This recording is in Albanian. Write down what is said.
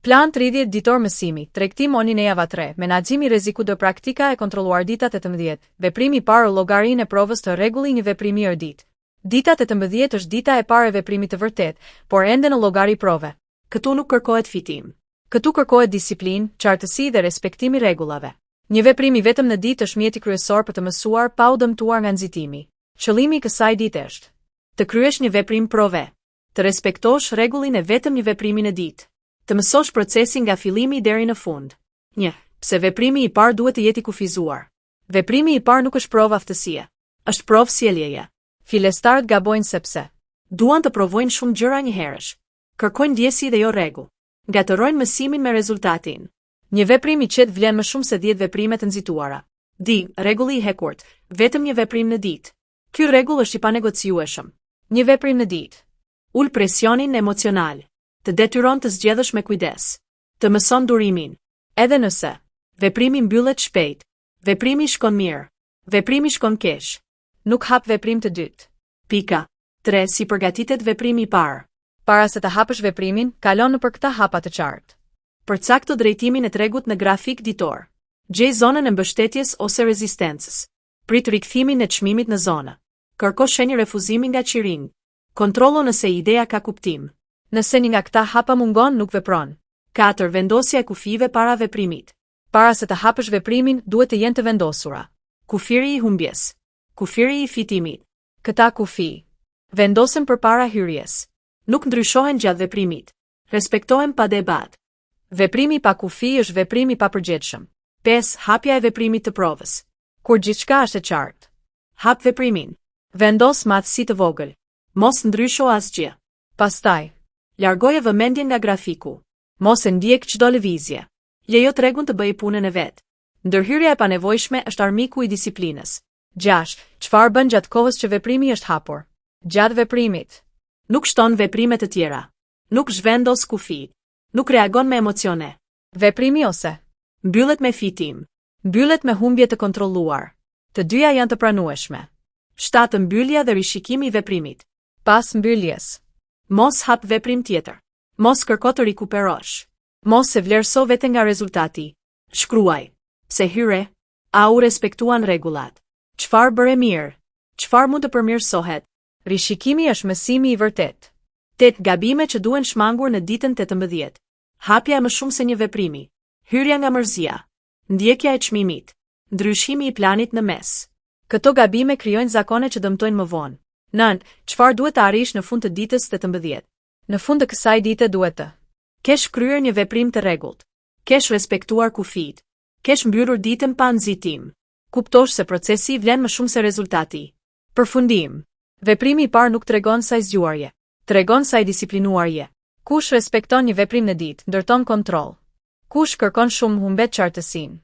Plan 30 ditor mësimi, tregtim onin e java 3, menaxhimi rreziku do praktika e kontrolluar ditat 18, veprimi i parë llogarinë e provës të rregulli një veprimi ditë. Dita 18 është dita e parë e veprimit të vërtet, por ende në llogari prove. Këtu nuk kërkohet fitim. Këtu kërkohet disiplinë, qartësi dhe respektimi rregullave. Një veprim i vetëm në ditë është mjeti kryesor për të mësuar pa u dëmtuar nga nxitimi. Qëllimi i kësaj dite është të kryesh një veprim prove, të respektosh rregullin e vetëm një veprimi në ditë, të mësosh procesin nga fillimi deri në fund. 1. Pse veprimi i parë duhet të jetë i kufizuar. Veprimi i parë nuk është provë aftësie, është provë sjelljeje. Fillestarët gabojnë sepse duan të provojnë shumë gjëra një herësh. Kërkojnë ndjesi dhe jo rregull. Gatërrojnë mësimin me rezultatin. Një veprim i qetë vlen më shumë se 10 veprime të nxituara. Rregulli i hekurt, vetëm një veprim në ditë. Ky rregull është i panegociueshëm. Një veprim në ditë. Ul presionin emocional. Të detyron të zgjedhësh me kujdes. Të mëson durimin. Edhe nëse veprimi mbyllet shpejt, veprimi shkon mirë, veprimi shkon keq, nuk hap veprim të dytë. Pika. 3. Si përgatitet veprimi i parë. Para se të hapësh veprimin, kalon nëpër këta hapa të qartë. Përcakto drejtimin e tregut në grafik ditor. Gjej zonën e mbështetjes ose rezistencës. Prit rikthimin e çmimit në zonë. Kërko shenjë refuzimi nga qiring. Kontrollo nëse ideja ka kuptim. Nëse një nga këta hapa mungon, nuk vepron. 4. Vendosja e kufive para veprimit. Para se të hapësh veprimin, duhet të jenë të vendosura. Kufiri i humbjes. Kufiri i fitimit. Këta kufi vendosen përpara hyrjes. Nuk ndryshohen gjatë veprimit. Respektohen pa debat. Veprimi pa kufi është veprimi pa përgjithshëm. 5. Hapja e veprimit të provës. Kur gjithçka është e qartë, hap veprimin. Vendos matësi të vogël. Mos ndrysho asgjë. Pastaj, largoje vëmendjen nga grafiku. Mos e ndjek çdo lëvizje. Lejo tregun të bëjë punën e vet. Ndërhyrja e panevojshme është armiku i disiplinës. 6. Çfarë bën gjatë kohës që veprimi është hapur? Gjatë veprimit, nuk shton veprime të tjera. Nuk zhvendos kufi. Nuk reagon me emocione. Veprimi ose mbyllet me fitim, mbyllet me humbje të kontrolluar. Të dyja janë të pranueshme. 7. Mbyllja dhe rishikimi i veprimit. Pas mbylljes, mos hap veprim tjetër. Mos kërko të rikuperosh. Mos e vlerëso veten nga rezultati. Shkruaj. Pse hyre? A u respektuan rregullat? Çfarë bëre mirë? Çfarë mund të përmirësohet? Rishikimi është mësimi i vërtet. 8. Gabime që duhen shmangur në ditën 18. Hapja e më shumë se një veprimi. Hyrja nga mërzia. Ndjekja e çmimit. Ndryshimi i planit në mes. Këto gabime krijojnë zakone që dëmtojnë më vonë. 9. Çfarë duhet të arrish në fund të ditës 18? Në fund të kësaj dite duhet të kesh kryer një veprim të rregullt. Kesh respektuar kufit. Kesh mbyllur ditën pa nxitim. Kuptosh se procesi vlen më shumë se rezultati. Përfundim. Veprimi i parë nuk tregon sa i zgjuarje, tregon sa i disiplinuarje. Kush respekton një veprim në ditë, ndërton kontroll. Kush kërkon shumë humbet qartësinë.